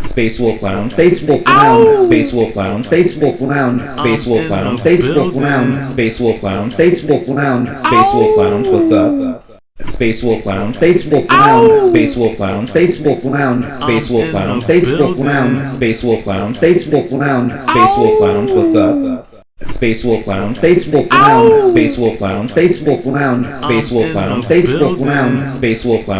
Space Wolf Lounge. Space Wolf Lounge. Space Wolf Lounge. Space Wolf Lounge. Space Wolf Lounge. Space Wolf Lounge. Space Wolf Lounge. Space Wolf Lounge. Space Wolf Lounge. What's up? Space Wolf Lounge. Space Wolf Lounge. Space Wolf Lounge. Space Wolf Lounge. Space Wolf Lounge. Space Wolf Lounge. Space Wolf Lounge. Space Wolf Lounge. Space Wolf Lounge. What's up? Space Wolf Lounge. Space Wolf Lounge. Space Wolf Lounge. Space Wolf Lounge. Space Wolf Lounge. Space Wolf Lounge.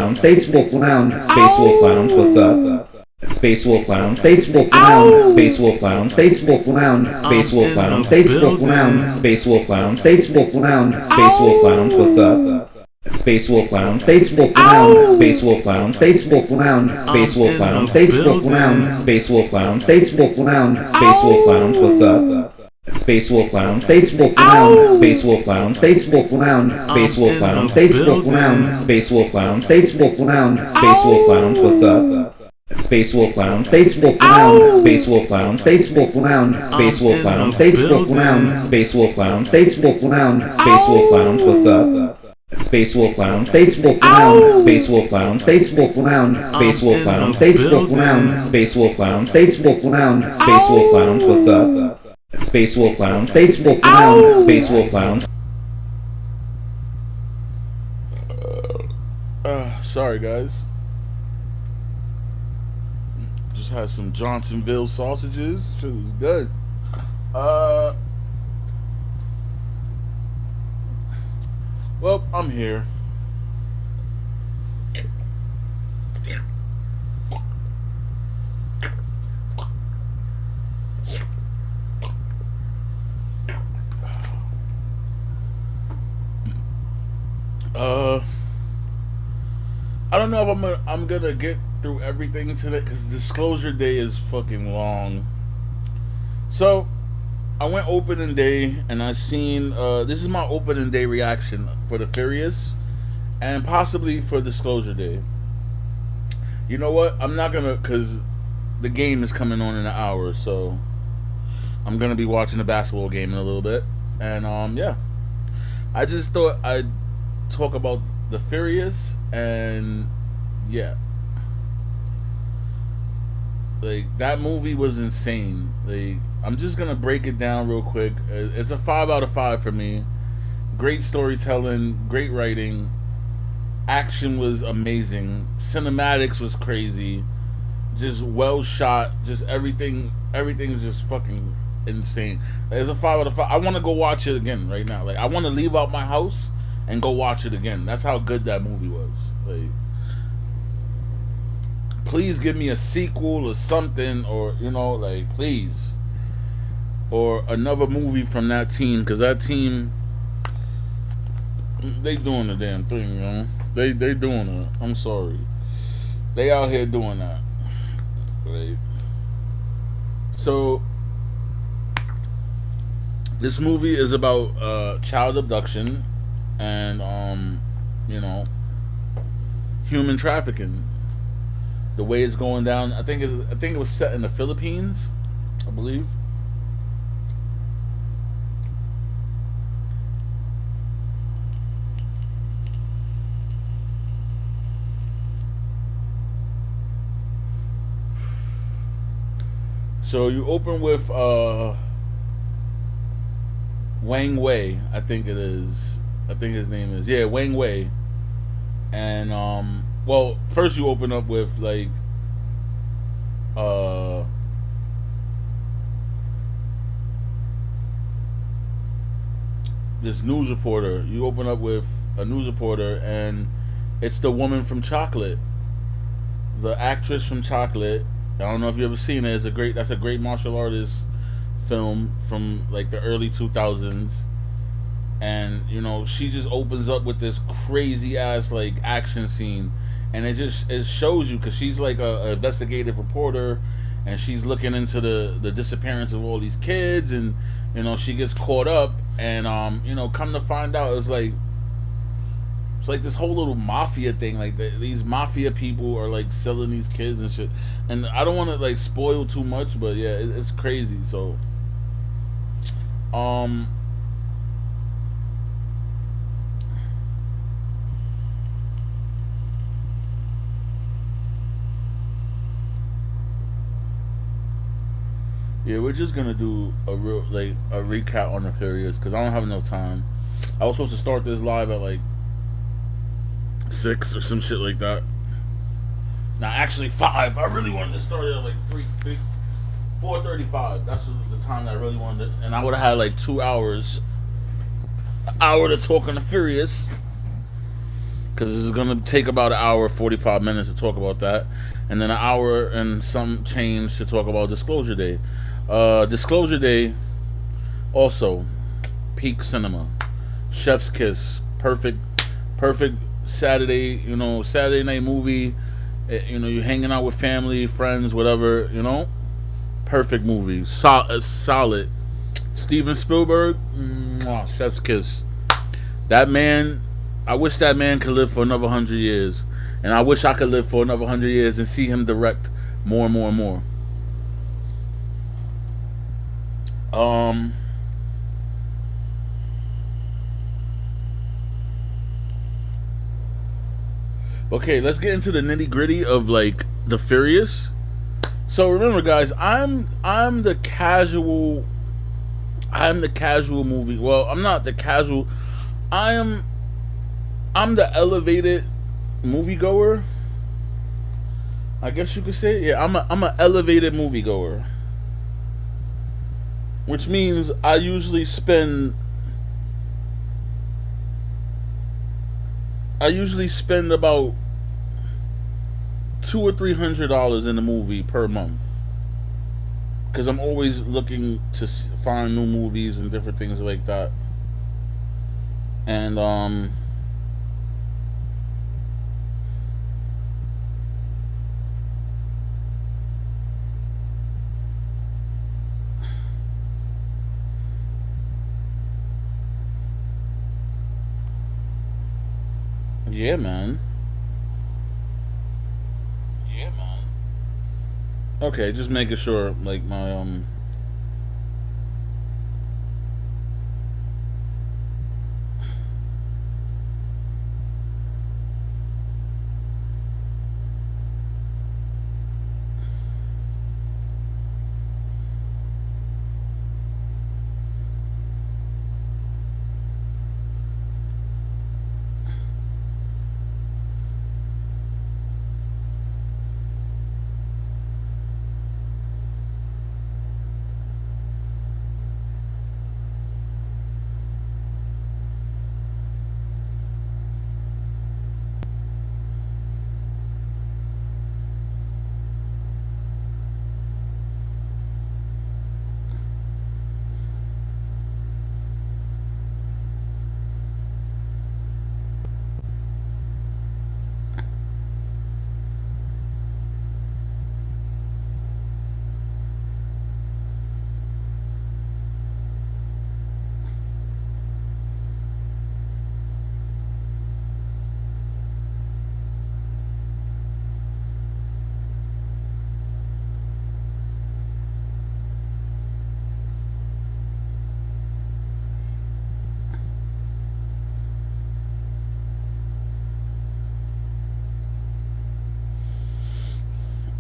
Space Wolf Lounge. Space Wolf Lounge. Space Wolf Lounge. What's up? Space Wolf Lounge. Space Wolf Lounge. Space Wolf Lounge. Space Wolf Lounge. Space Wolf Lounge. Space Wolf Lounge. Space Wolf Lounge. Space Wolf Lounge. Space Wolf Lounge. What's up? Space Wolf Lounge. Space Wolf Lounge. Space Wolf Lounge. Space Wolf Lounge. Space Wolf Lounge. Space Wolf Lounge. Space Wolf Lounge. Space Wolf Lounge. Space Wolf Lounge. What's up? Space Wolf Lounge. Space Wolf Lounge. Space Wolf Lounge. Space Wolf Lounge. Space Wolf Lounge. Space Wolf Lounge. Space Wolf Lounge. Space Wolf Lounge. Space Wolf Lounge. What's up? Space Wolf Lounge. Space Wolf Lounge. Space Wolf Lounge. Space Wolf Lounge. Space Wolf Lounge. Space Wolf Lounge. Space Wolf Lounge. Space Wolf Lounge. Space Wolf Lounge. What's up? Space Wolf Lounge. Space Wolf Lounge. Space Wolf Lounge. Space Wolf Lounge. Space Wolf Lounge. Space Wolf Lounge. Space Wolf Lounge. Space Wolf Lounge. Space Wolf Lounge. What's up? Space Wolf Lounge. Space Wolf Lounge. Space Wolf Lounge. Sorry guys. Just had some Johnsonville sausages. Shit was good. Well, I'm here. I don't know if I'm gonna get through everything today because disclosure day is fucking long. So I went opening day and I seen this is my opening day reaction for the Furious and possibly for disclosure day. You know what? I'm not gonna, because the game is coming on in an hour, so I'm gonna be watching the basketball game in a little bit. And yeah, I just thought I'd talk about the Furious, and yeah, like that movie was insane. Like, I'm just gonna break it down real quick. It's a 5 out of 5 for me. Great storytelling, great writing, action was amazing, cinematics was crazy, just well shot, just everything is just fucking insane. It's a 5 out of 5. I want to go watch it again right now. Like, I want to leave out my house and go watch it again. That's how good that movie was. Like, please give me a sequel or something, or, you know, like, please, or another movie from that team, because that team, they doing the damn thing, you know. They doing it. I'm sorry, they out here doing that. Right. So this movie is about child abduction and you know, human trafficking. The way it's going down, I think it was set in the Philippines, I believe. So you open with Wang Wei, I think it is. I think his name is, yeah, Wang Wei. And well, first you open up with like this news reporter. You open up with a news reporter, and it's the woman from Chocolate, the actress from Chocolate. I don't know if you ever seen it. That's a great martial artist film from like the early 2000s. And, you know, she just opens up with this crazy ass like action scene, and it shows you, because she's like a investigative reporter, and she's looking into the disappearance of all these kids, and, you know, she gets caught up, and you know, come to find out it's like this whole little mafia thing. Like, these mafia people are like selling these kids and shit. And I don't want to like spoil too much, but yeah, it's crazy. So Yeah, we're just gonna do a real like a recap on the Furious because I don't have enough time. I was supposed to start this live at like 6 or some shit like that. Now actually 5. I really wanted to start it at like 4:35. That's the time that I really wanted it, and I would have had like 2 hours, an hour to talk on the Furious. Because this is gonna take about an hour 45 minutes to talk about that, and then an hour and some change to talk about Disclosure Day. Disclosure Day, also peak cinema, Chef's Kiss, perfect Saturday, Saturday night movie. You're hanging out with family, friends, whatever, perfect movie, solid. Steven Spielberg, Chef's Kiss. That man, I wish that man could live for another 100 years, and I wish I could live for another 100 years and see him direct more and more and more. Okay, let's get into the nitty gritty of like the Furious. So remember, guys, I'm the casual movie. Well, I'm not the casual. I'm the elevated moviegoer. I guess you could say, yeah. I'm an elevated moviegoer, which means I usually spend about $200 or $300 in a movie per month, because I'm always looking to find new movies and different things like that. And yeah, man. Okay, just making sure, like, my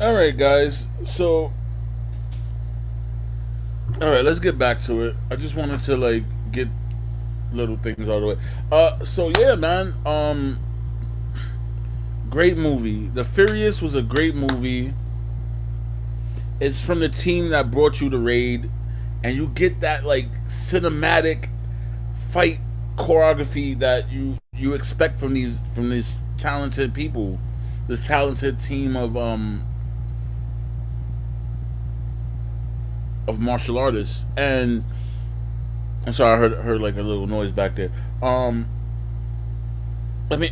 Alright, guys, so alright, let's get back to it. I just wanted to like get little things out of the way. So yeah, man, great movie. The Furious was a great movie. It's from the team that brought you the Raid, and you get that like cinematic fight choreography that you expect from these talented people, this talented team of martial artists. And I'm sorry, I heard like a little noise back there. I mean,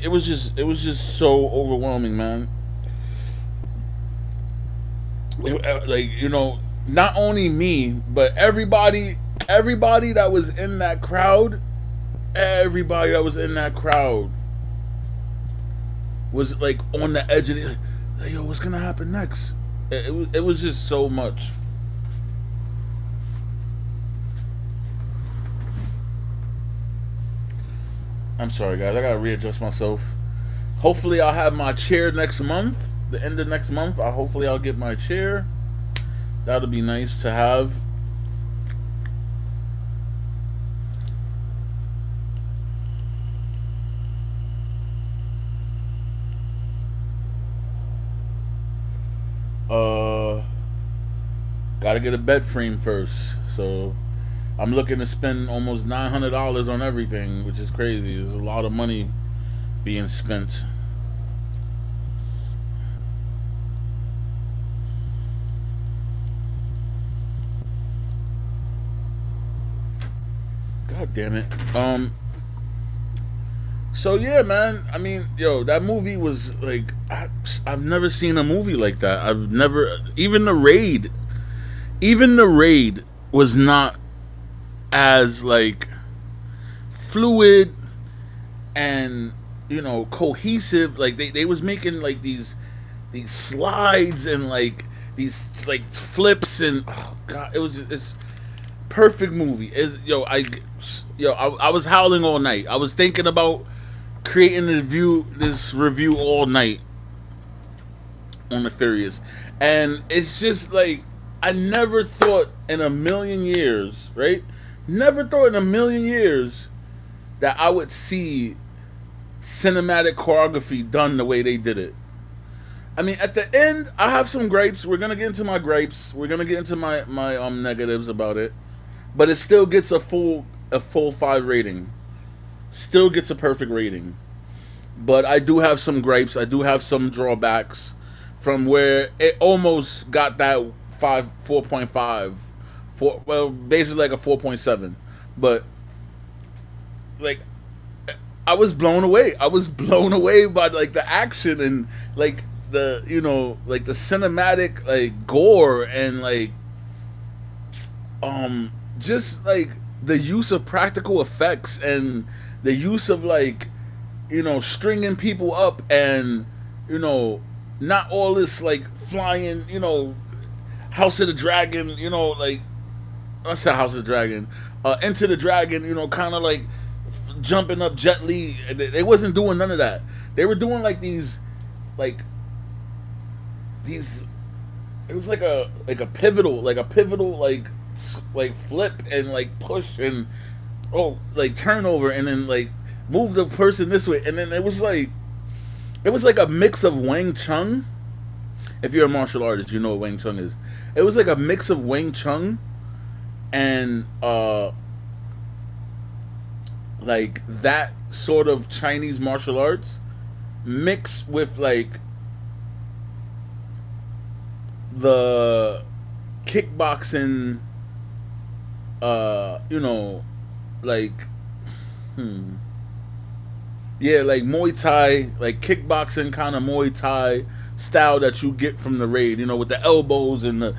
it was just so overwhelming, man. Like, not only me, but everybody that was in that crowd, was like on the edge of it. Like, yo, what's gonna happen next? It was just so much. I'm sorry, guys. I gotta readjust myself. Hopefully, I'll have my chair next month. The end of next month, hopefully I'll get my chair. That'll be nice to have. Uh, gotta get a bed frame first. So I'm looking to spend almost $900 on everything, which is crazy. There's a lot of money being spent. God damn it. So yeah, man. I mean, yo, that movie was like I've never seen a movie like that. I've never even the raid was not as like fluid and cohesive. Like they was making like these slides and like these like flips and oh god, it's perfect movie. I was howling all night. I was thinking about creating this review all night on the Furious, and it's just like I never thought in a million years, right? Never thought in a million years that I would see cinematic choreography done the way they did it. I mean, at the end, I have some gripes. We're gonna get into my gripes. We're gonna get into my negatives about it, but it still gets a full 5 rating. Still gets a perfect rating. But I do have some gripes. I do have some drawbacks from where it almost got that 4.5. Well, basically like a 4.7. But like I was blown away. I was blown away by like the action and like the like the cinematic like gore and like just like the use of practical effects and the use of like stringing people up and not all this like flying House of the Dragon like I said House of the Dragon Enter the Dragon kind of like jumping up Jet Li. They wasn't doing none of that. They were doing like these it was like a pivotal like flip and like push and like turnover and then like move the person this way, and then it was like a mix of Wing Chun. If you're a martial artist, you know what Wing Chun is. It was like a mix of Wing Chun and like that sort of Chinese martial arts mixed with like the kickboxing like yeah, like Muay Thai, like kickboxing kind of Muay Thai style that you get from the raid, with the elbows and the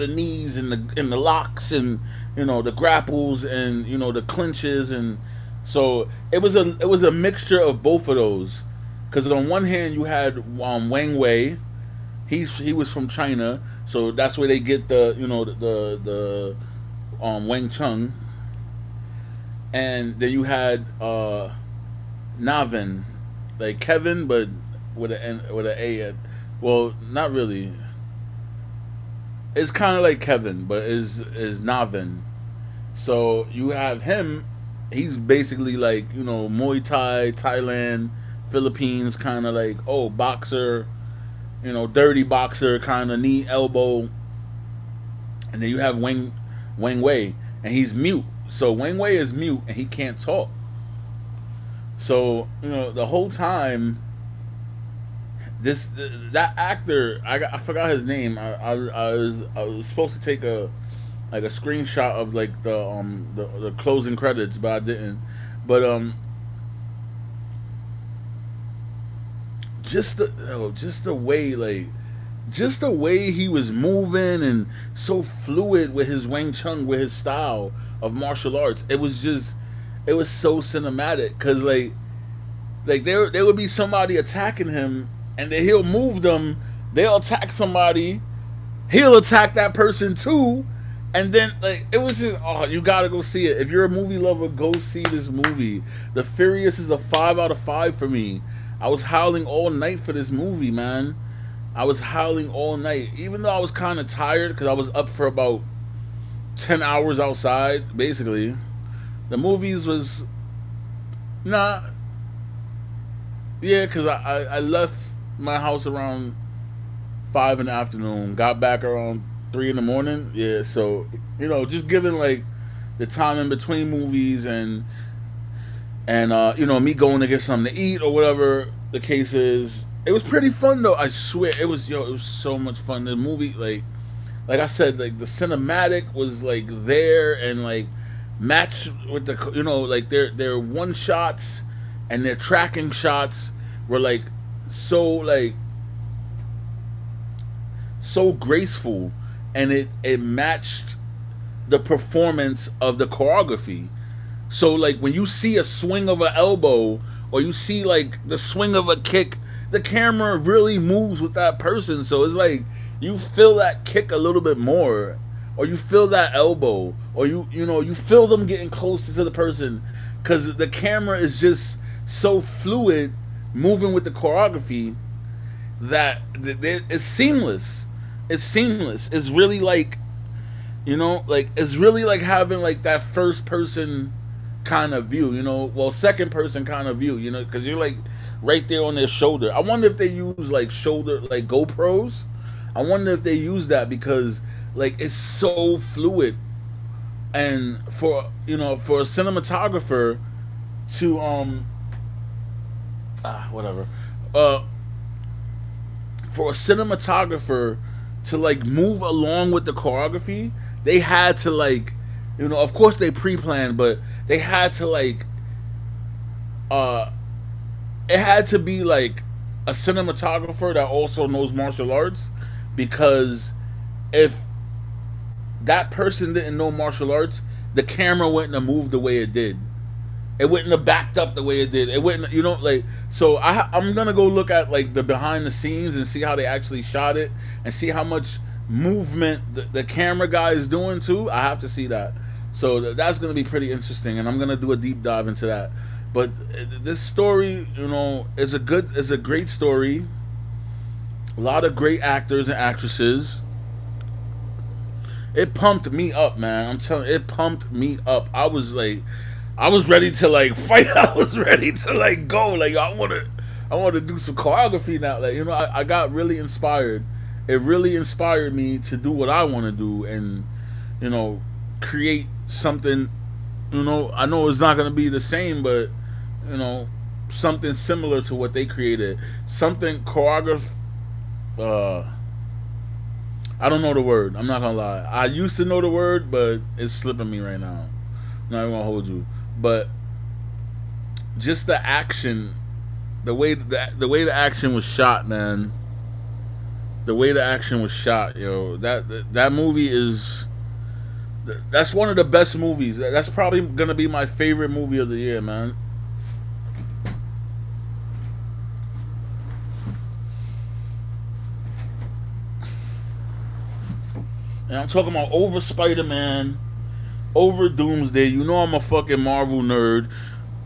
knees and the locks and the grapples and the clinches, and so it was a mixture of both of those. Because on one hand you had Wang Wei, he was from China, so that's where they get the the Wing Chun, and then you had Navin, like Kevin, but with an A. Well, not really. It's kind of like Kevin, but is Navin. So you have him. He's basically like Muay Thai, Thailand, Philippines, kind of like boxer, dirty boxer, kind of knee elbow. And then you have Wang Wei, and he's mute. So Wang Wei is mute and he can't talk. So the whole time, that actor, I forgot his name. I was supposed to take a screenshot of like the closing credits, but I didn't. But just the way he was moving and so fluid with his Wing Chun, with his style of martial arts, it was so cinematic. Because like there would be somebody attacking him and then he'll move them, they'll attack somebody, he'll attack that person too, and then like it was just you gotta go see it. If you're a movie lover, go see this movie. The Furious is a 5 out of 5 for me. I was howling all night for this movie, man. I was howling all night, even though I was kind of tired because I was up for about 10 hours outside, basically. The movies was nah, yeah, because I left my house around 5 in the afternoon. Got back around 3 in the morning. Yeah, so just given like the time in between movies and me going to get something to eat or whatever the case is. It was pretty fun though. I swear it was so much fun. The movie like I said, like the cinematic was like there and like matched with the like their one shots and their tracking shots were like so graceful, and it matched the performance of the choreography. So like when you see a swing of an elbow or you see like the swing of a kick, the camera really moves with that person. So it's like you feel that kick a little bit more, or you feel that elbow, or you feel them getting closer to the person, because the camera is just so fluid, moving with the choreography, that it's seamless. It's seamless. It's really like, it's really like having like that first person kind of view, second person kind of view, because you're like right there on their shoulder. I wonder if they use like shoulder, like GoPros. I wonder if they use that, because like it's so fluid, and for a cinematographer to whatever, for a cinematographer to like move along with the choreography, they had to like, of course they pre-planned, but they had to like, it had to be like a cinematographer that also knows martial arts, because if that person didn't know martial arts, the camera wouldn't have moved the way it did. It wouldn't have backed up the way it did. It wouldn't, so I'm gonna go look at like the behind the scenes and see how they actually shot it, and see how much movement the camera guy is doing too. I have to see that. So that's gonna be pretty interesting, and I'm gonna do a deep dive into that. But this story, is a great story. A lot of great actors and actresses. It pumped me up, man. I'm telling you, it pumped me up. I was ready to like fight. I was ready to like go. Like I want to do some choreography now. Like I got really inspired. It really inspired me to do what I want to do, and create something. I know it's not gonna be the same, but something similar to what they created. Something choreographed. I don't know the word. I'm not gonna lie. I used to know the word, but it's slipping me right now. I'm not even gonna hold you. But just the action, the way the action was shot, man. The way the action was shot, that movie is. That's one of the best movies. That's probably gonna be my favorite movie of the year, man. And I'm talking about over Spider-Man, over Doomsday. I'm a fucking Marvel nerd.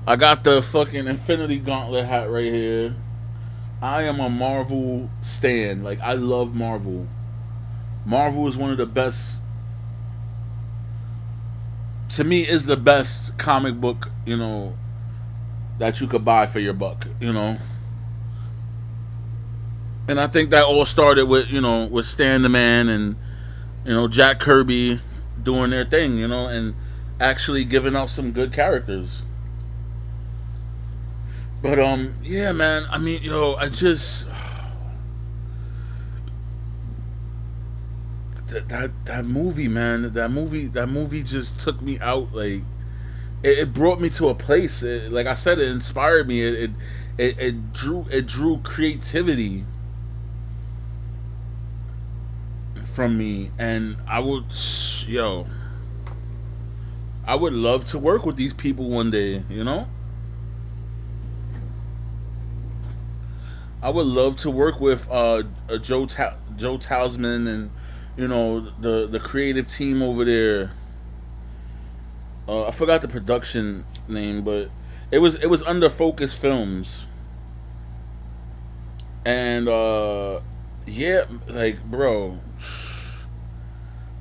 I got the fucking Infinity Gauntlet hat right here. I am a Marvel stan. Like, I love Marvel. Marvel is one of the best. To me, is the best comic book, that you could buy for your buck, And I think that all started with, with Stan the Man and, Jack Kirby doing their thing, and actually giving out some good characters. But yeah, man. I mean, I just that movie, man. That movie just took me out. Like, it brought me to a place. Like I said, it inspired me. It drew creativity from me, and I would love to work with these people one day, I would love to work with Joe Talisman and the creative team over there. I forgot the production name, but it was under Focus Films, and yeah, like, bro.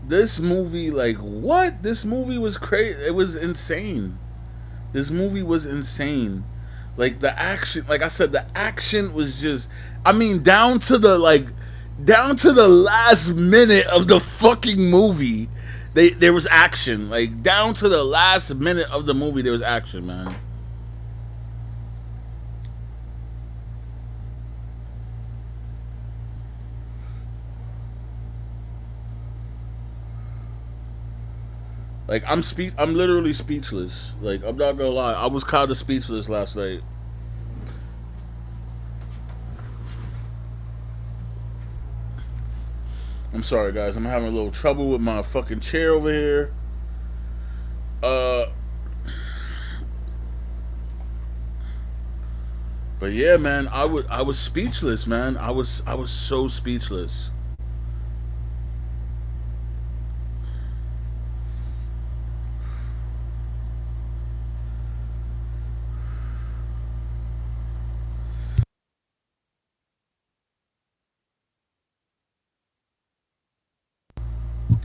This movie, like, what? This movie was crazy. It was insane. This movie was insane. Like, the action, like I said, the action was just, I mean, down to the, like, down to the last minute of the fucking movie, there was action. Like down to the last minute of the movie, there was action, man. Like I'm literally speechless. Like I'm not gonna lie, I was kind of speechless last night. I'm sorry, guys. I'm having a little trouble with my fucking chair over here. Uh, but yeah, man, I was speechless, man. I was so speechless.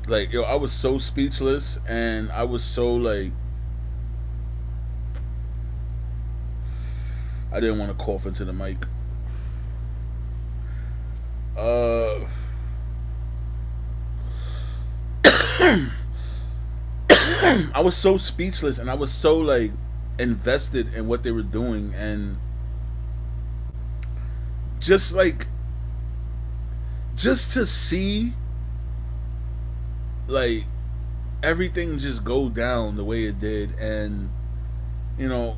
Like yo, I was so speechless, and I was so like I didn't want to cough into the mic. Uh, I was so speechless, and I was so like invested in what they were doing, and just like just to see like everything just go down the way it did, and you know,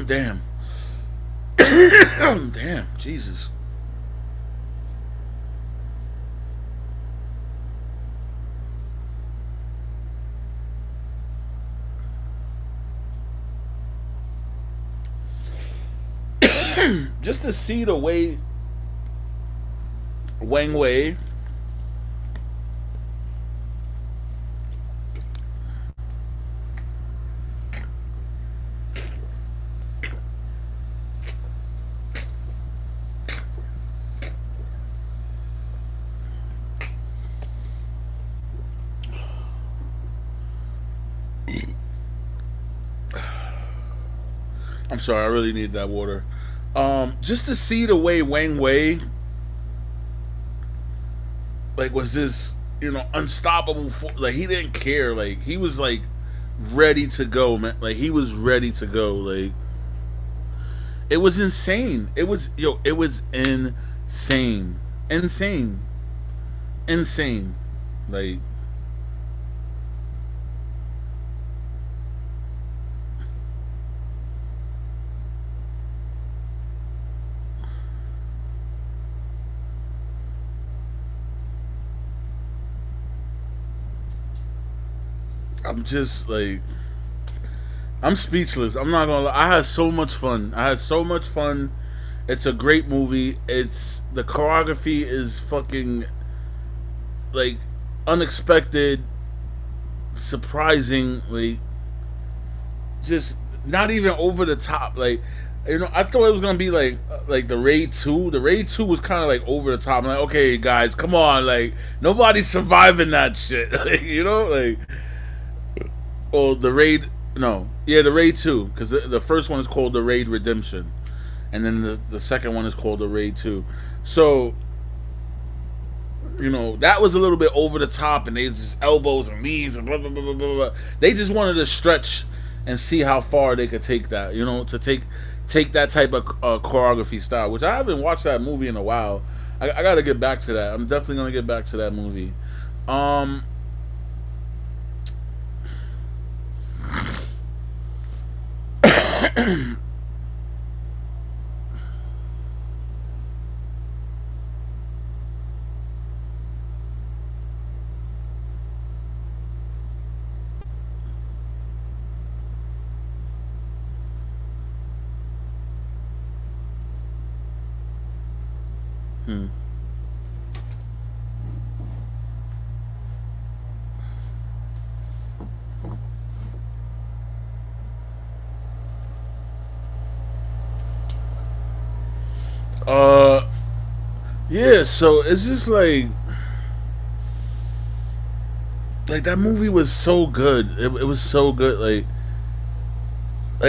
damn, damn, Jesus. Just to see the way Wang Wei I'm sorry, I really need that water. Just to see the way Wang Wei like was this, you know, unstoppable. Like he didn't care. Like he was like ready to go, man. Like he was ready to go. Like it was insane. It was yo. It was insane, insane, insane. Like I'm just like I'm speechless. I'm not gonna lie. I had so much fun. I had so much fun. It's a great movie. It's the choreography is fucking like unexpected, surprisingly, just not even over the top. Like you know, I thought it was gonna be like the Raid 2. The Raid 2 was kind of like over the top. I'm like, okay, guys, come on, like nobody's surviving that shit. Like, you know, like or the Raid. No, yeah, the Raid 2, because the first one is called the Raid Redemption, and then the second one is called the Raid 2. So you know that was a little bit over the top, and they just elbows and knees and blah blah blah blah blah. They just wanted to stretch and see how far they could take that. You know, to take that type of choreography style, which I haven't watched that movie in a while. I got to get back to that. I'm definitely gonna get back to that movie. Um, hmm. Uh, Yeah, so it's just like that movie was so good. It was so good. Like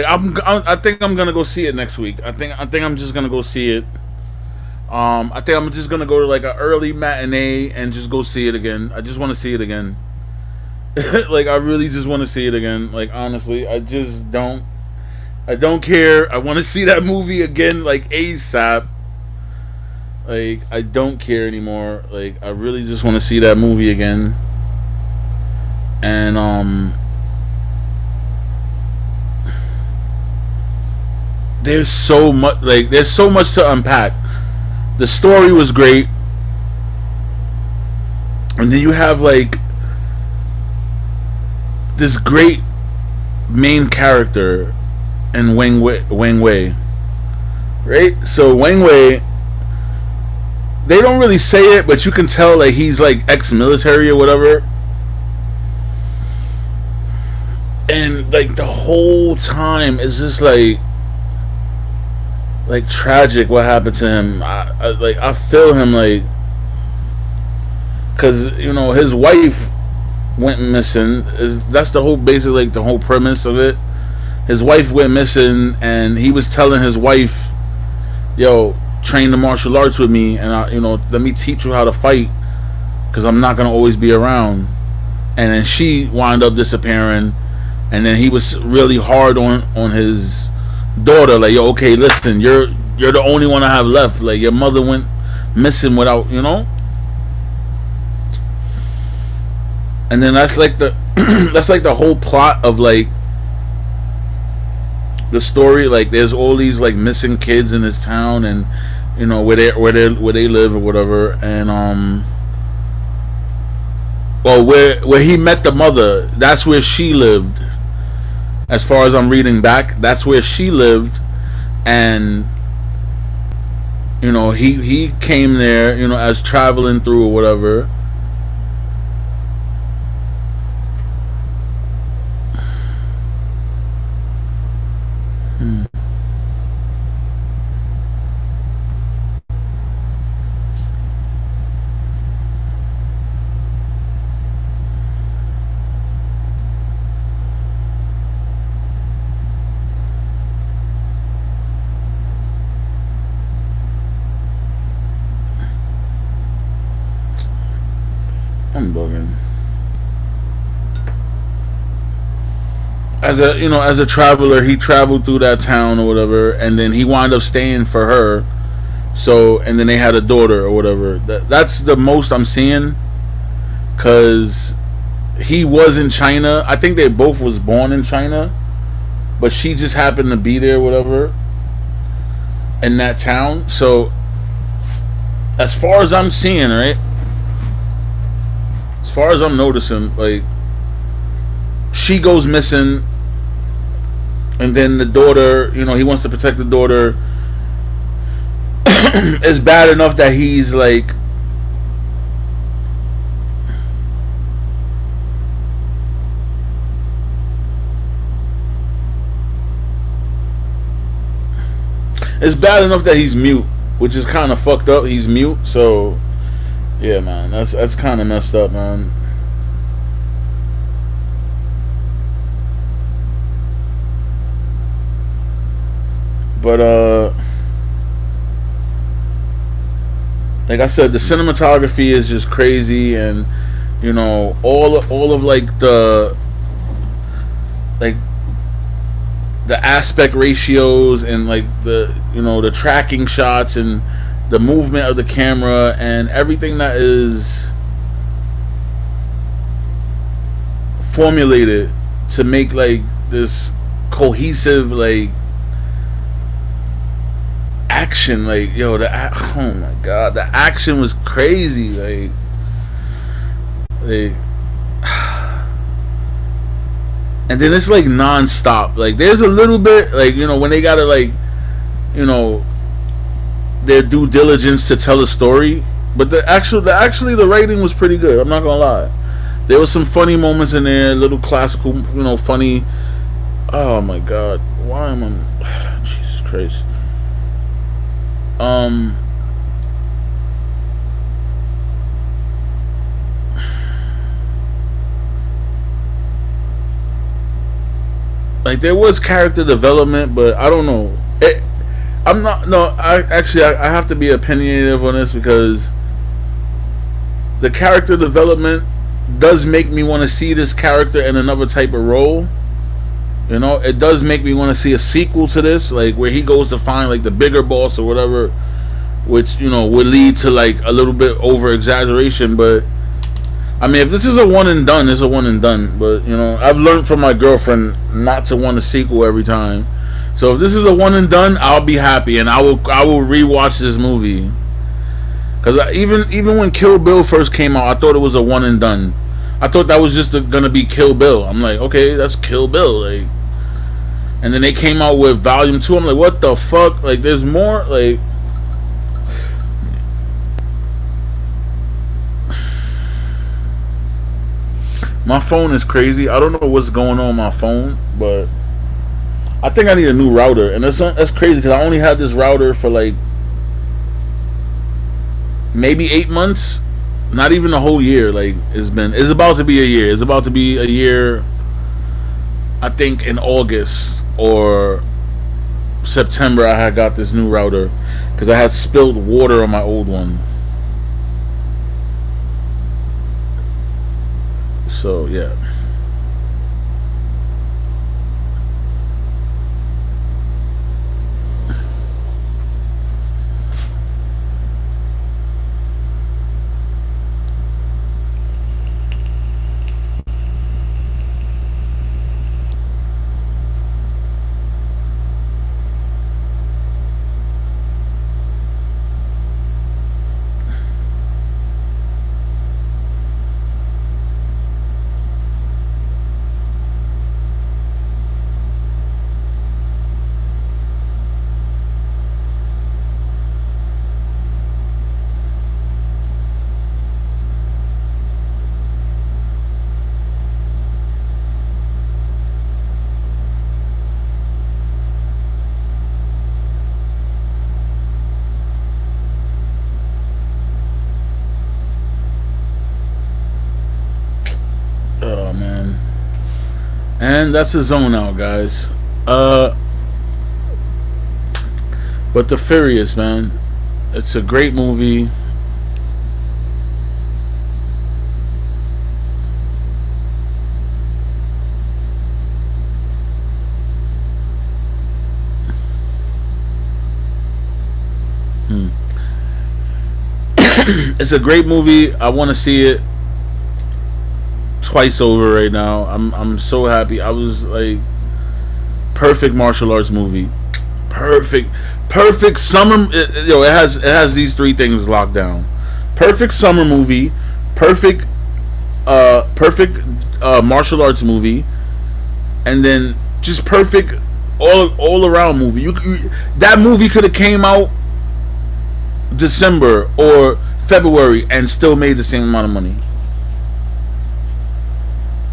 I think I'm gonna go see it next week. I think I'm just gonna go see it. I think I'm just gonna go to like an early matinee and just go see it again. I just want to see it again. Like I really just want to see it again. Like honestly, I just don't. I don't care. I want to see that movie again, like ASAP. Like I don't care anymore. Like I really just want to see that movie again. And there's so much. Like there's so much to unpack. The story was great, and then you have like this great main character in Wang Wei, right? So Wang Wei, they don't really say it, but you can tell like he's like ex-military or whatever. And like the whole time it's just like tragic what happened to him. I feel him like, cause you know his wife went missing. That's the whole basic like the whole premise of it. His wife went missing, and he was telling his wife, "Yo, train the martial arts with me, and let me teach you how to fight, cause I'm not gonna always be around." And then she wound up disappearing, and then he was really hard on his daughter, like, "Yo, okay, listen, you're the only one I have left. Like your mother went missing without, you know." And then that's like the that's like the whole plot of like the story. Like there's all these like missing kids in this town, and you know where they live or whatever. And well, where he met the mother, that's where she lived. As far as I'm reading back, that's where she lived. And you know he came there, you know, as traveling through or whatever. I'm bugging. As a traveler, he traveled through that town or whatever, and then he wound up staying for her. So, and then they had a daughter or whatever. That's the most I'm seeing, cause he was in China. I think they both was born in China, but she just happened to be there, whatever, in that town. So, as far as I'm seeing, right, as far as I'm noticing, like, she goes missing, and then the daughter, you know, he wants to protect the daughter. It's bad enough that he's like, it's bad enough that he's mute, which is kind of fucked up. He's mute, so yeah, man, that's kind of messed up, man. But like I said, the cinematography is just crazy, and you know all of like the aspect ratios, and like the tracking shots, and the movement of the camera, and everything that is formulated to make like this cohesive like action. Like, yo, oh my god, the action was crazy. Like and then it's like non-stop. Like there's a little bit like, you know, when they gotta like, you know, their due diligence to tell a story, but actually the writing was pretty good. I'm not gonna lie. There was some funny moments in there, little classical, you know, funny. Oh my god, why am I? Jesus Christ. Like there was character development, but I don't know. I'm not. No, I have to be opinionative on this because the character development does make me want to see this character in another type of role. You know, it does make me want to see a sequel to this, like where he goes to find like the bigger boss or whatever, which would lead to like a little bit over exaggeration. But I mean, if this is a one and done, it's a one and done. But I've learned from my girlfriend not to want a sequel every time. So if this is a one and done, I'll be happy, and I will rewatch this movie. Because even when Kill Bill first came out, I thought it was a one and done. I thought that was just gonna be Kill Bill. I'm like, okay, that's Kill Bill, like. And then they came out with Volume 2. I'm like, what the fuck? Like, there's more, like. My phone is crazy. I don't know what's going on my phone, but I think I need a new router, and that's crazy because I only had this router for like maybe 8 months, not even a whole year. Like it's about to be a year. It's about to be a year. I think in August or September I had got this new router because I had spilled water on my old one. So yeah. Oh man. And that's a zone out, guys. But The Furious, man. It's a great movie. It's a great movie. I want to see it twice over right now. I'm so happy. I was like, perfect martial arts movie. Perfect summer. It has these three things locked down. Perfect summer movie. Perfect martial arts movie, and then just perfect all around movie. That movie could have came out December or February and still made the same amount of money.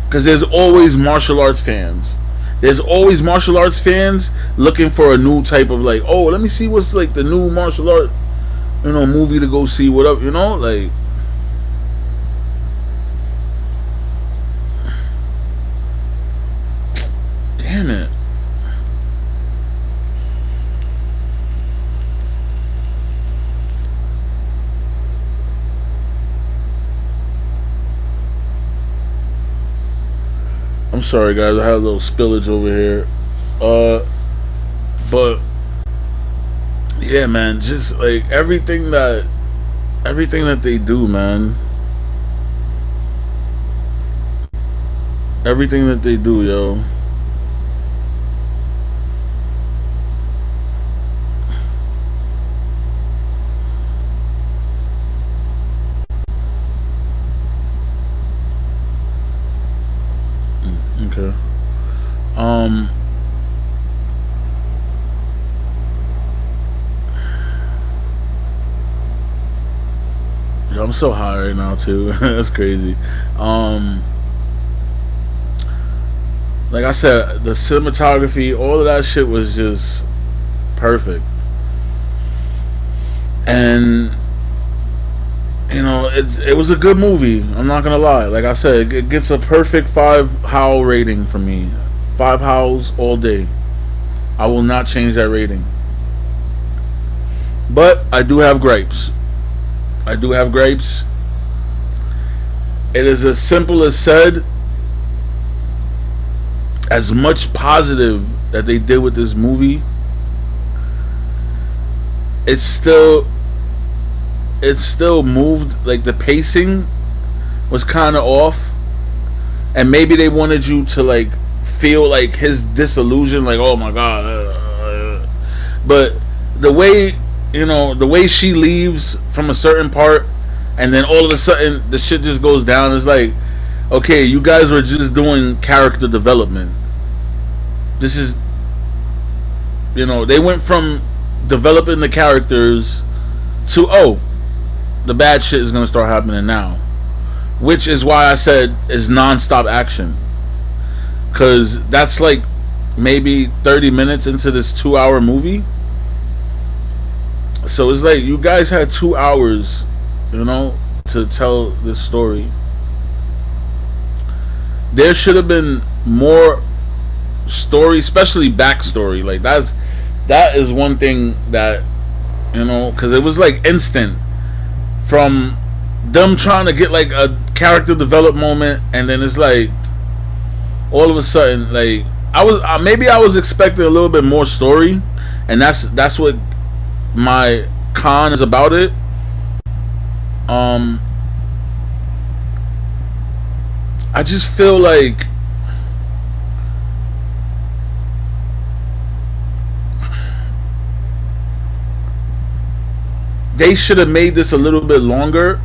Because there's always martial arts fans. There's always martial arts fans looking for a new type of like, oh, let me see what's like the new martial art, movie to go see. Whatever, like. Damn it. I'm sorry, guys. I had a little spillage over here. But yeah, man. Just like everything that they do, man. Everything that they do, yo. Okay. Yeah, I'm so high right now too. That's crazy. Like I said, the cinematography, all of that shit was just perfect. And it was a good movie. I'm not gonna lie. Like I said, it gets a perfect 5 Howl rating from me. 5 howls all day. I will not change that rating. But I do have gripes. I do have gripes. It is as simple as said. As much positive that they did with this movie, it's still moved, like the pacing was kind of off, and maybe they wanted you to like feel like his disillusion, like, oh my god, but the way, the way she leaves from a certain part and then all of a sudden the shit just goes down, it's like, okay, you guys were just doing character development. This is, they went from developing the characters to, oh, the bad shit is going to start happening now. Which is why I said is non-stop action. Because that's like maybe 30 minutes into this 2-hour movie. So it's like you guys had 2 hours, to tell this story. There should have been more story, especially backstory. Like that is one thing that, because it was like instant from them trying to get like a character develop moment, and then it's like all of a sudden, like I was expecting a little bit more story, and that's what my con is about it. I just feel like they should have made this a little bit longer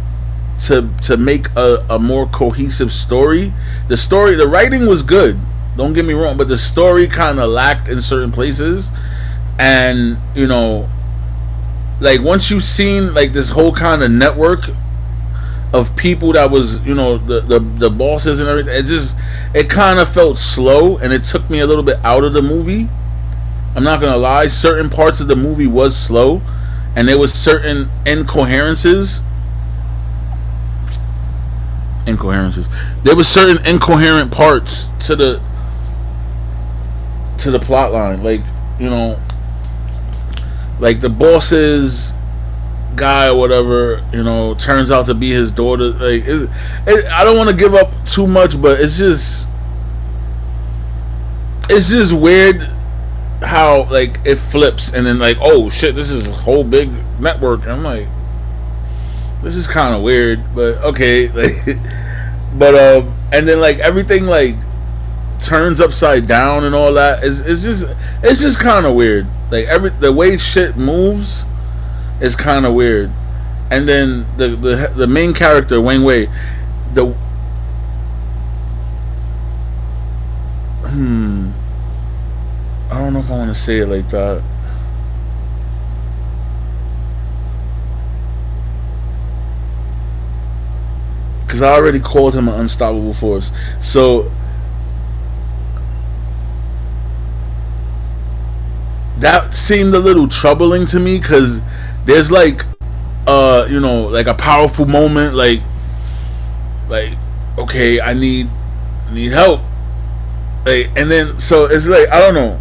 to make a more cohesive story. The writing was good, don't get me wrong, but the story kind of lacked in certain places. And like once you've seen like this whole kind of network of people that was, the bosses and everything, it kind of felt slow, and it took me a little bit out of the movie. I'm not gonna lie, certain parts of the movie was slow, and there was certain incoherences. There was certain incoherent parts to the plot line, like like the boss's guy or whatever, turns out to be his daughter. Like, I don't want to give up too much, but it's just weird how like it flips, and then like, oh shit, this is a whole big network. And I'm like, this is kind of weird, but okay. Like, but and then like everything like turns upside down and all that. It's just kind of weird. Like the way shit moves is kind of weird. And then the main character, Wang Wei, I don't know if I want to say it like that. Because I already called him an unstoppable force. So that seemed a little troubling to me, because there's like like a powerful moment, like okay, I need help, like, and then so it's like, I don't know.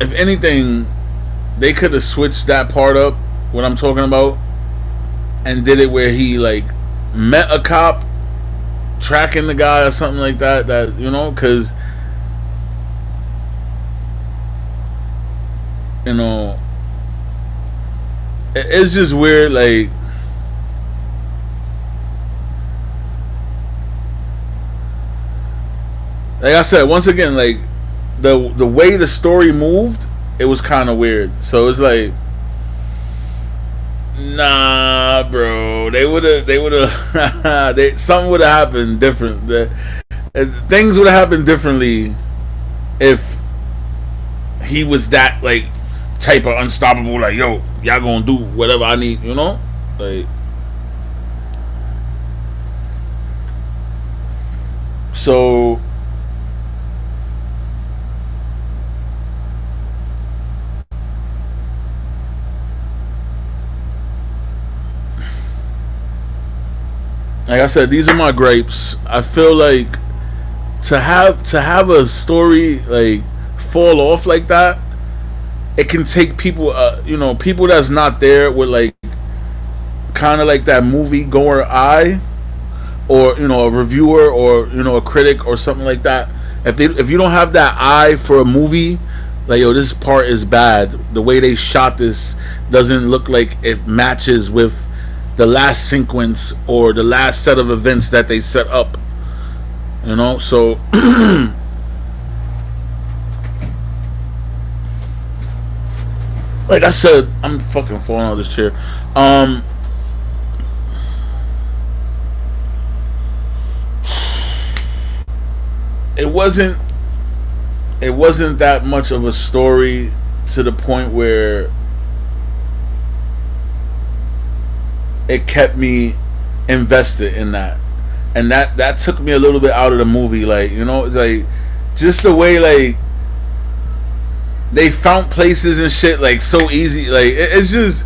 If anything, they could have switched that part up, what I'm talking about, and did it where he like met a cop tracking the guy or something like that. That, because it's just weird. Like I said, once again, like the way the story moved, it was kind of weird. So it's like, nah, bro. They would have. Something would have happened different. Things would have happened differently if he was that like type of unstoppable. Like, yo, y'all gonna do whatever I need. Like. So. like I said, these are my gripes. I feel like to have a story like fall off like that, it can take people, people that's not there with like kind of like that movie goer eye, or a reviewer, or a critic or something like that. If you don't have that eye for a movie, like, yo, this part is bad. The way they shot this doesn't look like it matches with the last sequence or the last set of events that they set up. So like I said, I'm fucking falling out of this chair. It wasn't that much of a story to the point where it kept me invested in that, and that took me a little bit out of the movie. Like, like just the way like they found places and shit like so easy. Like it's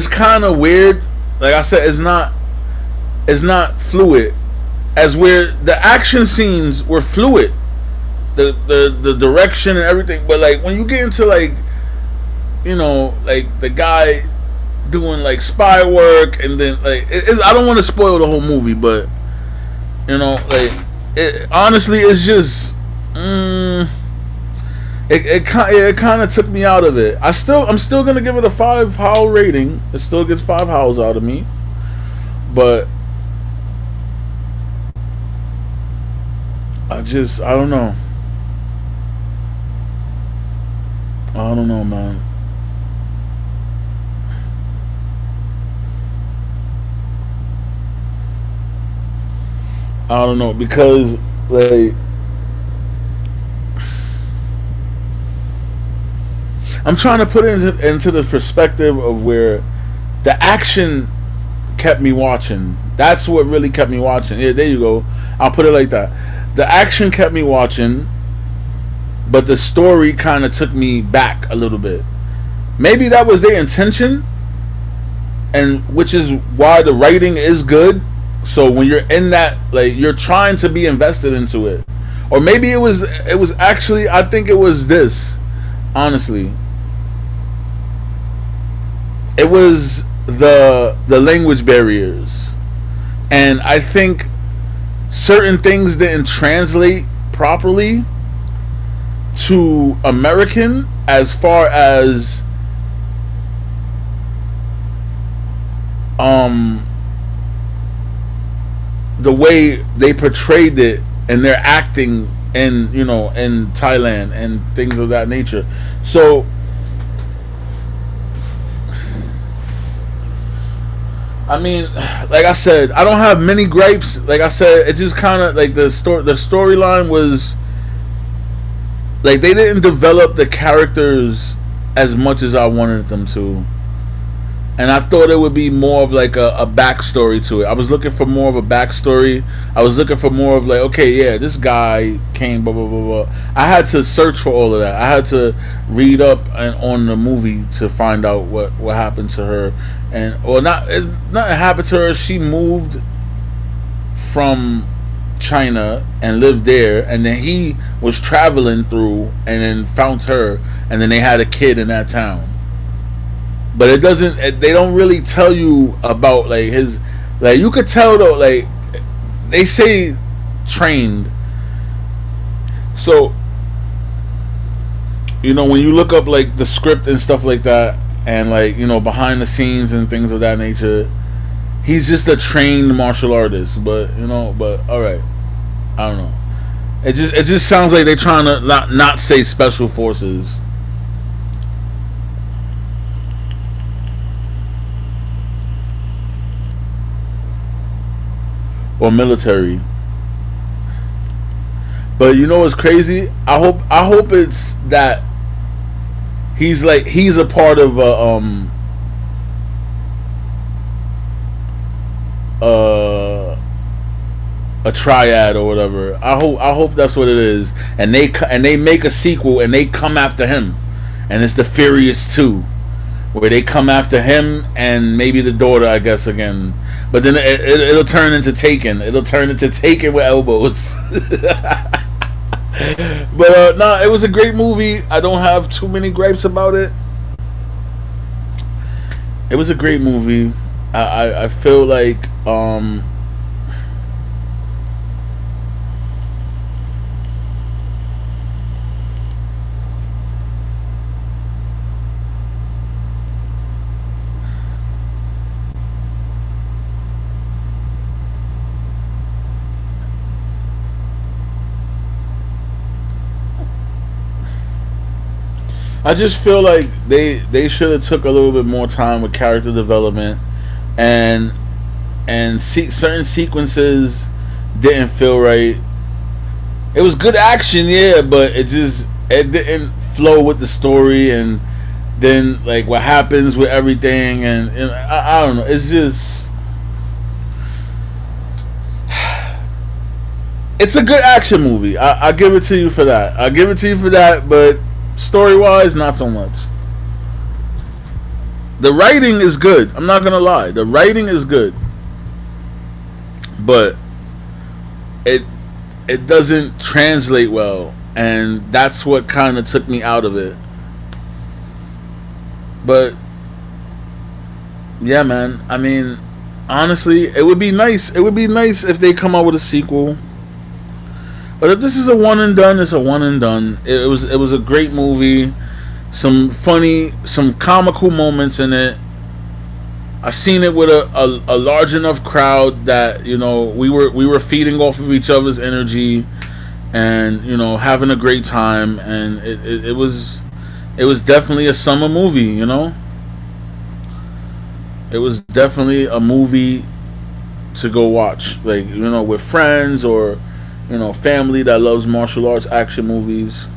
kind of weird. Like I said, it's not fluid. As where the action scenes were fluid, the direction and everything, but like when you get into like like the guy doing like spy work, and then like I don't want to spoil the whole movie, but like honestly, it's just it kind of took me out of it. I'm still gonna give it a 5 howl rating. It still gets 5 howls out of me, but I don't know. I don't know, man. I don't know, because like I'm trying to put it into the perspective of where the action kept me watching. That's what really kept me watching. Yeah, there you go. I'll put it like that. The action kept me watching, but the story kind of took me back a little bit. Maybe that was their intention, and which is why the writing is good. So when you're in that, like, you're trying to be invested into it. Or maybe it was actually, I think it was this, honestly. It was the language barriers. And I think certain things didn't translate properly to American, as far as the way they portrayed it and their acting in in Thailand and things of that nature. So I mean, like I said, I don't have many gripes. Like I said, it just kind of like the storyline was like they didn't develop the characters as much as I wanted them to, and I thought it would be more of like a backstory to it. I was looking for more of a backstory. I was looking for more of like, okay, yeah, this guy came, blah blah blah blah. I had to search for all of that. I had to read up on the movie to find out what happened to her. And nothing happened to her. She moved from China and lived there, and then he was traveling through and then found her, and then they had a kid in that town. But it doesn't, they don't really tell you about like his, like you could tell though, like they say trained. So when you look up like the script and stuff like that, and like behind the scenes and things of that nature, he's just a trained martial artist. But but all right, I don't know. It just sounds like they're trying to not say special forces. Or military. But what's crazy? I hope it's that he's a part of a triad or whatever. I hope that's what it is. And they make a sequel and they come after him, and it's the Furious 2, where they come after him and maybe the daughter, I guess, again. But then it'll turn into Taken. It'll turn into Taken with elbows. But no, it was a great movie. I don't have too many gripes about it. It was a great movie. I feel like I just feel like they should have took a little bit more time with character development, and certain sequences didn't feel right. It was good action, yeah, but it didn't flow with the story, and then like what happens with everything, and I don't know. It's just it's a good action movie. I give it to you for that. I give it to you for that, but story-wise, not so much. The writing is good. I'm not gonna lie. The writing is good, but it doesn't translate well, and that's what kind of took me out of it. But yeah, man. I mean, honestly, it would be nice. It would be nice if they come out with a sequel. But if this is a one and done, it's a one and done. It was a great movie. Some funny, some comical moments in it. I seen it with a large enough crowd that, you know, we were feeding off of each other's energy, and, you know, having a great time. And it was definitely a summer movie, you know. It was definitely a movie to go watch, like, you know, with friends or, you know, family that loves martial arts action movies.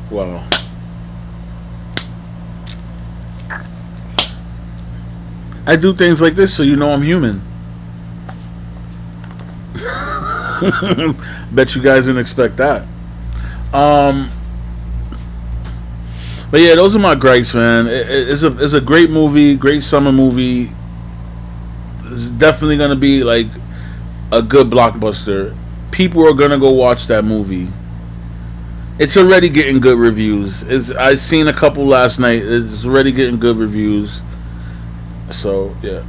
Wow. I do things like this so you know I'm human. Bet you guys didn't expect that. But yeah, those are my gripes, man. It's a great movie, great summer movie. It's definitely gonna be like a good blockbuster. People are gonna go watch that movie. It's already getting good reviews. I seen a couple last night. It's already getting good reviews. So yeah.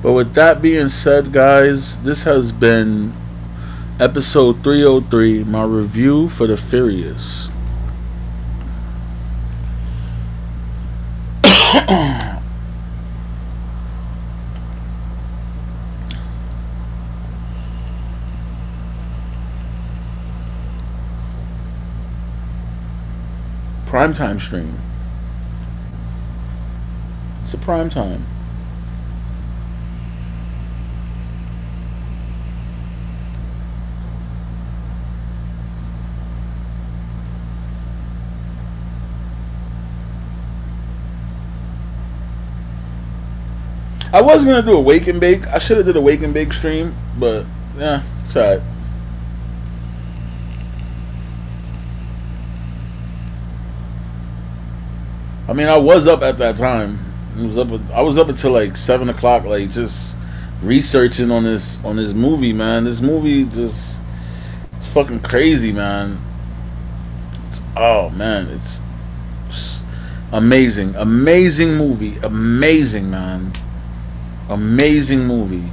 But with that being said, guys, this has been episode 303, my review for The Furious. Primetime stream. It's a primetime. I was gonna do a wake and bake. I should have did a wake and bake stream, but yeah, it's alright. I mean, I was up at that time, I was up until like 7 o'clock, like just researching on this movie, man. This movie just it's fucking crazy, man. Oh man, it's amazing, amazing movie, amazing, man, amazing movie.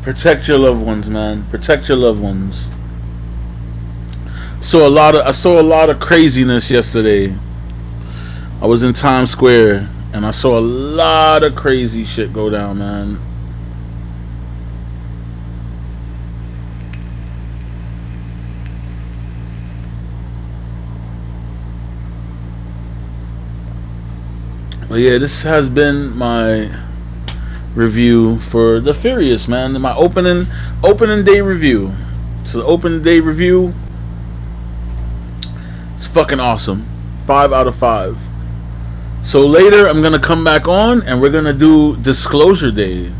Protect your loved ones, man. Protect your loved ones. I saw a lot of craziness yesterday. I was in Times Square and I saw a lot of crazy shit go down, man. But yeah, this has been my review for The Furious, man. My opening day review. So the opening day review, it's fucking awesome. 5 out of 5. So later I'm gonna come back on and we're gonna do Disclosure Day.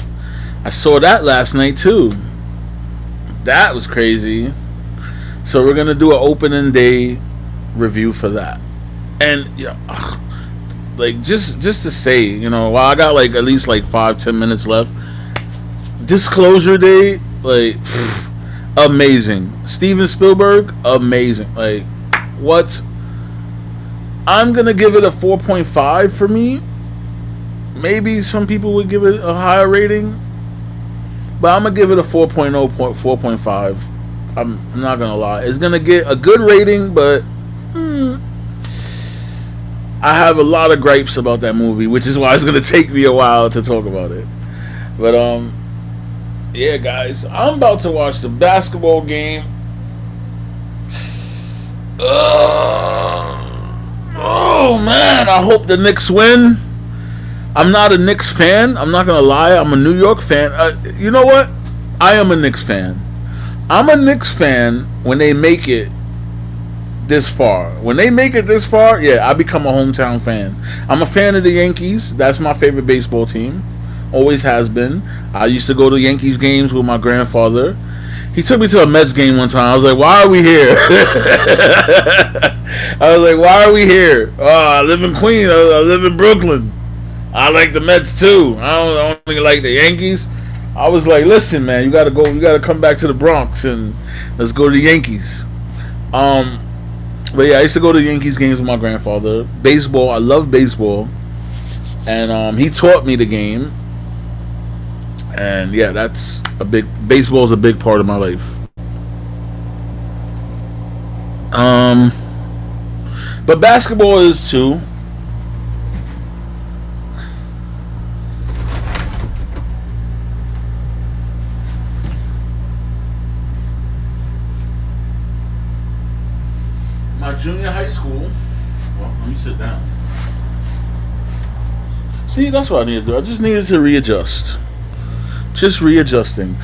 I saw that last night too. That was crazy. So we're gonna do an opening day review for that. And yeah, like just to say, you know, while I got like at least like 5-10 minutes left, Disclosure Day, like amazing. Steven Spielberg, amazing. Like what? I'm gonna give it a 4.5 for me. Maybe some people would give it a higher rating, but I'm gonna give it a 4.0, 4.5. I'm not gonna lie. It's gonna get a good rating, but I have a lot of gripes about that movie, which is why it's gonna take me a while to talk about it. But yeah, guys, I'm about to watch the basketball game. Oh man, I hope the Knicks win. I'm not a Knicks fan. I'm not gonna lie. I'm a New York fan. You know what? I am a Knicks fan. I'm a Knicks fan when they make it this far. When they make it this far, yeah, I become a hometown fan. I'm a fan of the Yankees. That's my favorite baseball team. Always has been. I used to go to Yankees games with my grandfather. He took me to a Mets game one time. I was like, why are we here? I was like, why are we here? Oh, I live in Queens. I live in Brooklyn. I like the Mets too. I don't like the Yankees. I was like, listen, man, you gotta go. You gotta come back to the Bronx and let's go to the Yankees. But yeah, I used to go to the Yankees games with my grandfather. Baseball, I love baseball, and he taught me the game. And yeah, baseball is a big part of my life. But basketball is too. My junior high school. Well, let me sit down. See, that's what I needed to do. I just needed to readjust. Just readjusting.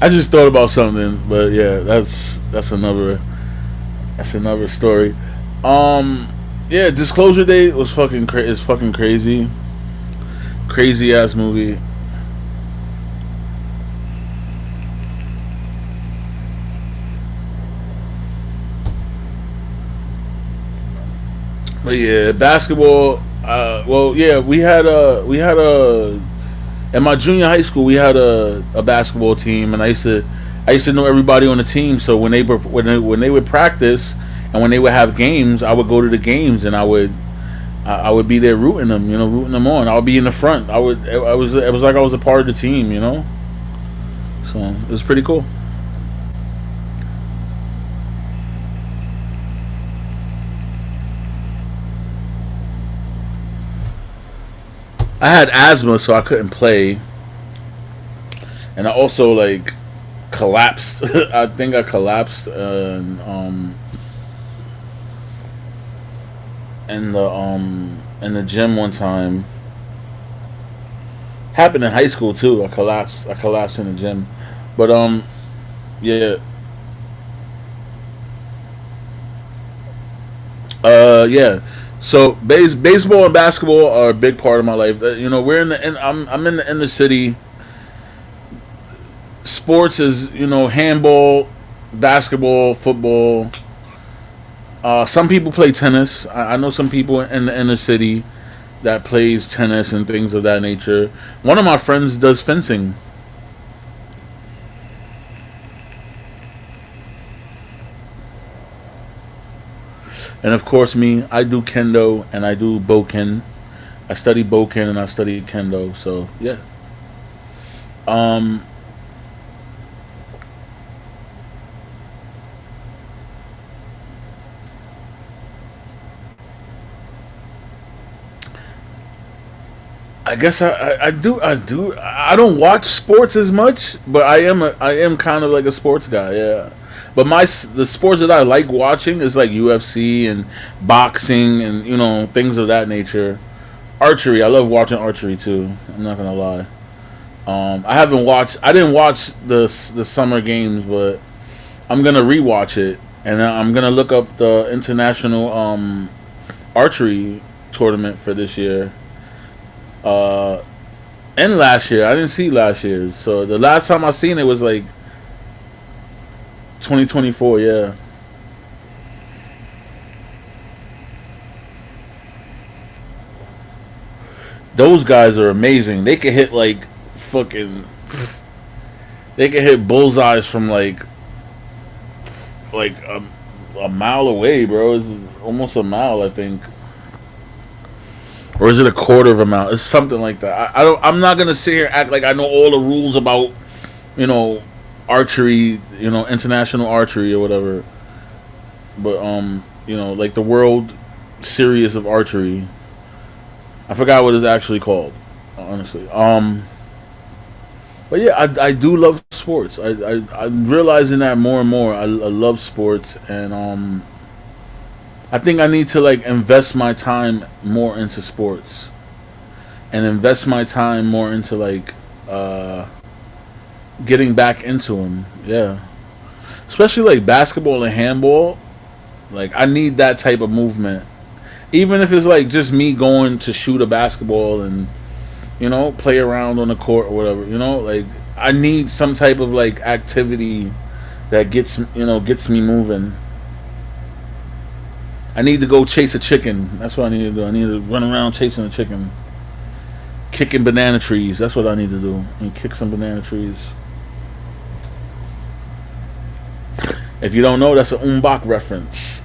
I just thought about something, but yeah, that's another story. Yeah, Disclosure Day was is fucking crazy. Crazy ass movie. But yeah, basketball. Well, yeah, we had a in my junior high school we had a basketball team, and I used to know everybody on the team. So when they would practice and when they would have games, I would go to the games and I would be there rooting them, rooting them on. I would be in the front. It was like I was a part of the team. So it was pretty cool. I had asthma, so I couldn't play, and I also like collapsed. I think I collapsed in the gym one time. Happened in high school too. I collapsed in the gym, but yeah. Yeah. So baseball and basketball are a big part of my life. We're I'm in the inner city. Sports is handball, basketball, football. Some people play tennis. I know some people in the inner city that plays tennis and things of that nature. One of my friends does fencing. And of course, me, I do kendo and I do boken. I study boken and I study kendo. So yeah. Um, I guess I do. I don't watch sports as much, but I am kind of like a sports guy. Yeah. But the sports that I like watching is like UFC and boxing and things of that nature. Archery, I love watching archery too. I'm not gonna lie. I didn't watch the summer games, but I'm gonna rewatch it, and I'm gonna look up the international archery tournament for this year. Uh, and last year, I didn't see last year's. So the last time I seen it was like 2024. Yeah, those guys are amazing. They can hit like fucking. They can hit bullseyes from like a mile away, bro. It's almost a mile, I think, or is it a quarter of a mile? It's something like that. I don't. I'm not gonna sit here and act like I know all the rules about you know archery, international archery or whatever. But like the World Series of Archery. I forgot what it's actually called, honestly. But yeah, I do love sports. I'm realizing that more and more. I love sports, and I think I need to like invest my time more into sports, and invest my time more into like getting back into them. Yeah, especially like basketball and handball. Like I need that type of movement, even if it's like just me going to shoot a basketball and play around on the court or whatever. Like I need some type of like activity that gets me moving. I need to go chase a chicken. That's what I need to do. I need to run around chasing a chicken, kicking banana trees. That's what I need to do. And kick some banana trees. If you don't know, that's an Umbach reference.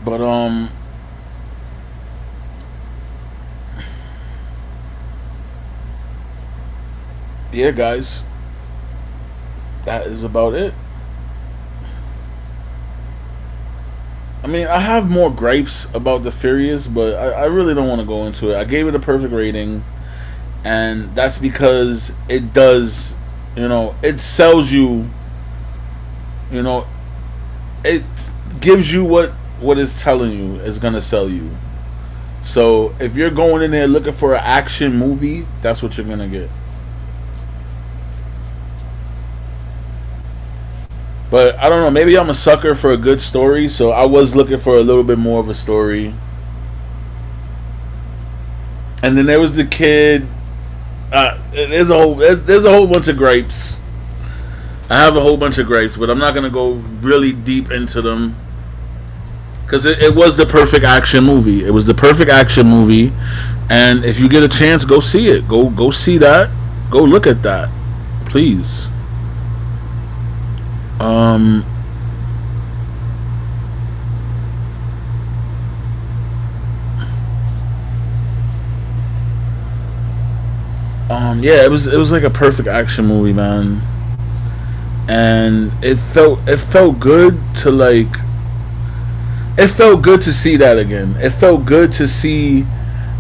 But yeah, guys, that is about it. I mean, I have more gripes about the Furious, but I really don't want to go into it. I gave it a perfect rating, and that's because it does, it sells you, you know, it gives you what it's telling you is gonna sell you. So if you're going in there looking for an action movie, that's what you're gonna get. But I don't know. Maybe I'm a sucker for a good story, so I was looking for a little bit more of a story. And then there was the kid. There's a whole bunch of gripes. I have a whole bunch of gripes, but I'm not gonna go really deep into them because it was the perfect action movie. It was the perfect action movie, and if you get a chance, go see it. Go see that. Go look at that, please. Yeah, it was like a perfect action movie, man, and it felt good to like. It felt good to see that again. It felt good to see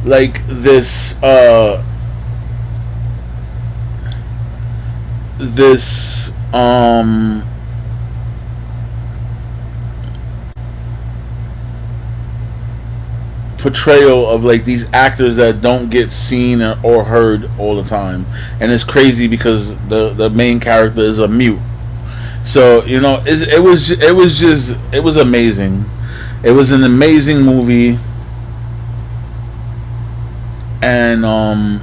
like this portrayal of like these actors that don't get seen or heard all the time, and it's crazy because the main character is a mute. So it was amazing. It was an amazing movie, and I'm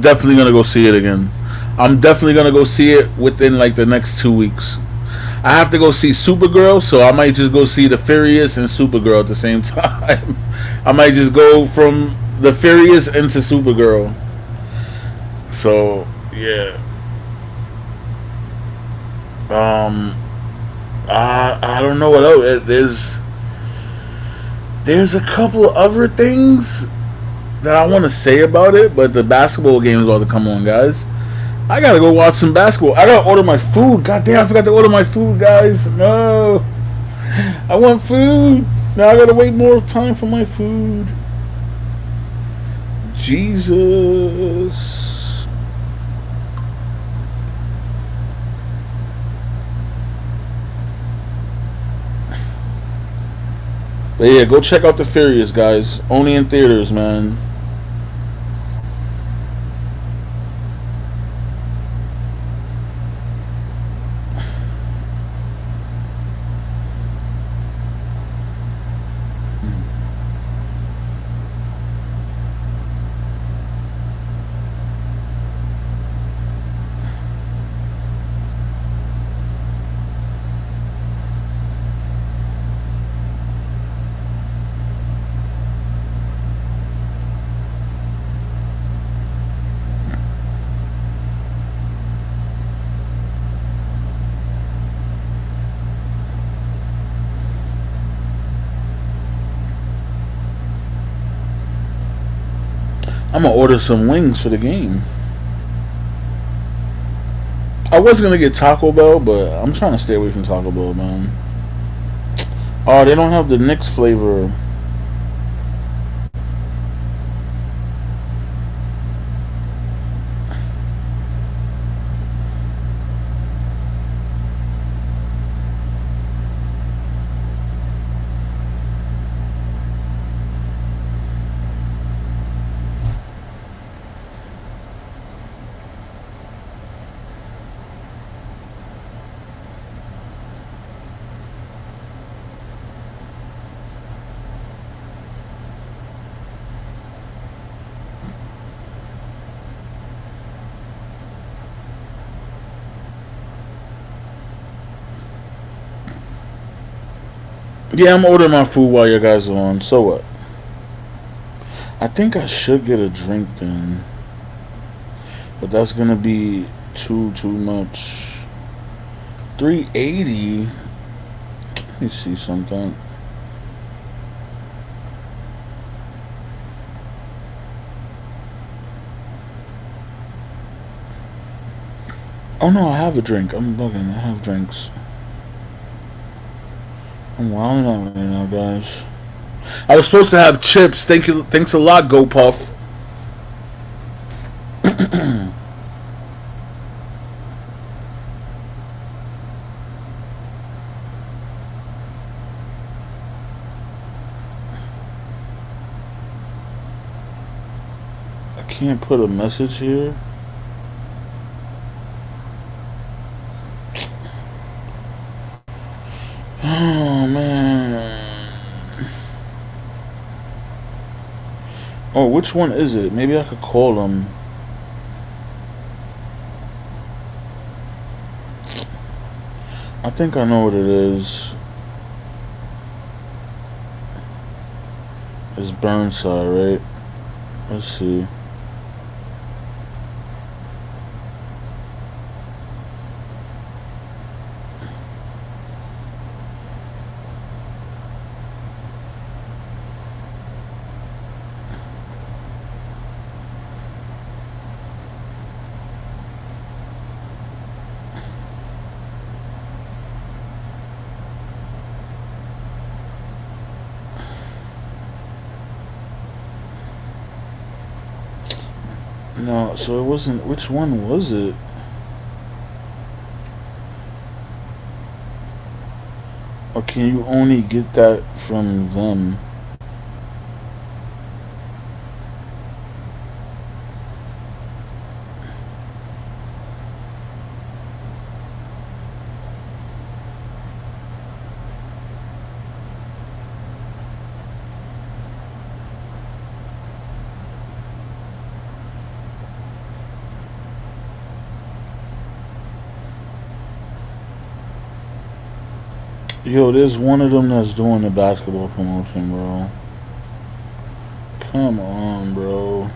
definitely gonna go see it again. I'm definitely gonna go see it within like the next 2 weeks. I have to go see Supergirl, so I might just go see the Furious and Supergirl at the same time. I might just go from the Furious into Supergirl. So yeah. I don't know what else. There's a couple of other things that I want to say about it, but the basketball game is about to come on, guys. I gotta go watch some basketball. I gotta order my food. God damn, I forgot to order my food, guys. No. I want food. Now I gotta wait more time for my food. Jesus. But yeah, go check out The Furious, guys. Only in theaters, man. I'm gonna order some wings for the game. I was gonna get Taco Bell, but I'm trying to stay away from Taco Bell, man. Oh, they don't have the Knicks flavor. Yeah, I'm ordering my food while you guys are on. So what? I think I should get a drink then, but that's gonna be too much. 380. Let me see something. Oh no, I have a drink. I'm bugging. I have drinks. I'm wilding out right now, guys. I was supposed to have chips. Thank you. Thanks a lot, Go Puff. I can't put a message here. Oh man. Oh, which one is it? Maybe I could call them. I think I know what it is. It's Burnside, right? Let's see. No, so it wasn't. Which one was it? Or can you only get that from them? Yo, there's one of them that's doing the basketball promotion, bro. Come on, bro.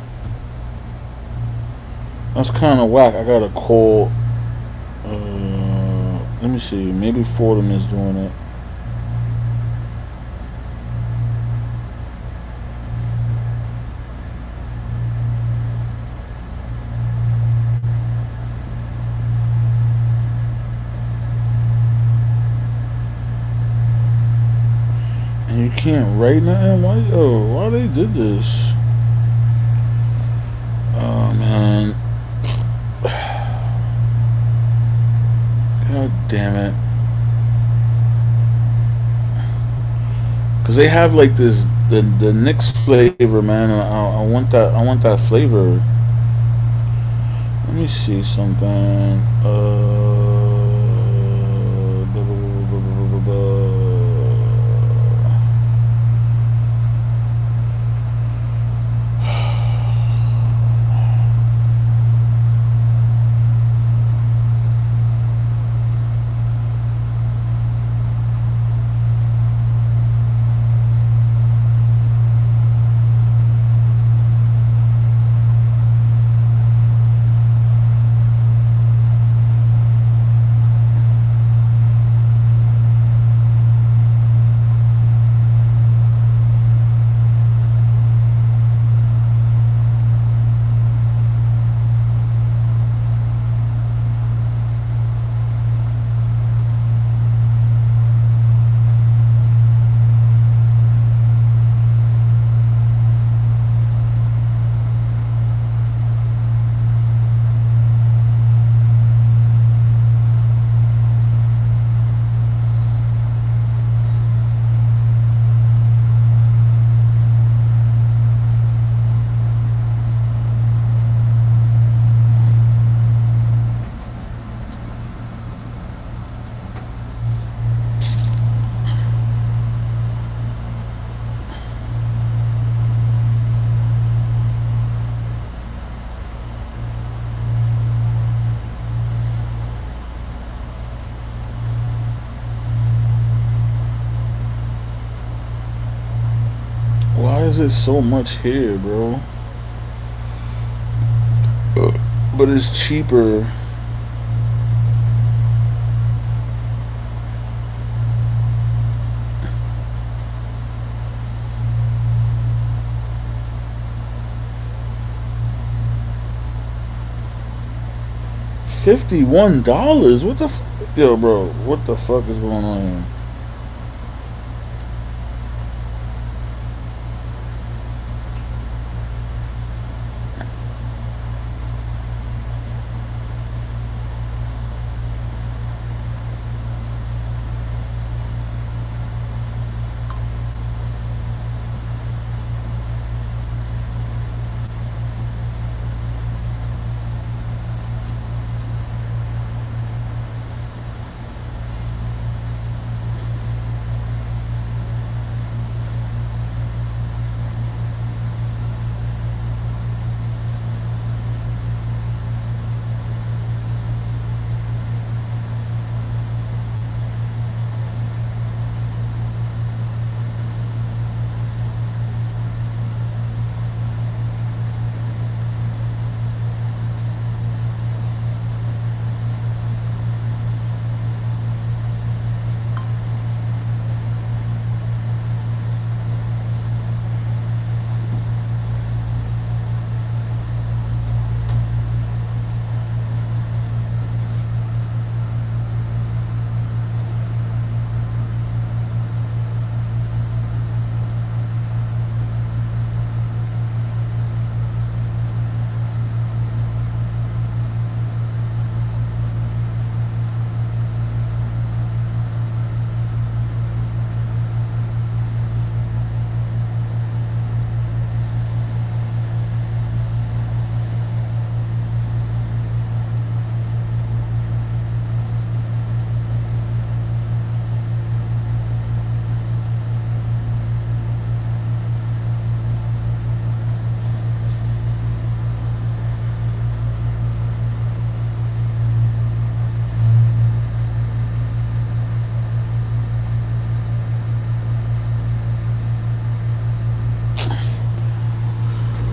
That's kind of whack. I gotta call. Let me see. Maybe Fordham is doing it. And you can't write nothing? Why? Oh, why they did this? Oh man. God damn it. Cause they have like this the Knicks flavor, man. And I want that. I want that flavor. Let me see something. Why is it so much here, bro? But it's cheaper. $51? What the yo, bro? What the fuck is going on here?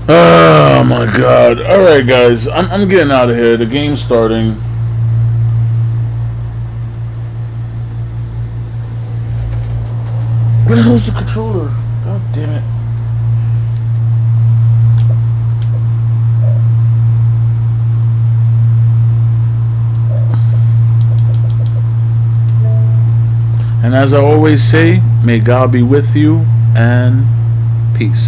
Oh my god. Alright, guys. I'm getting out of here. The game's starting. Where the hell's the controller? God damn it. And as I always say, may God be with you and peace.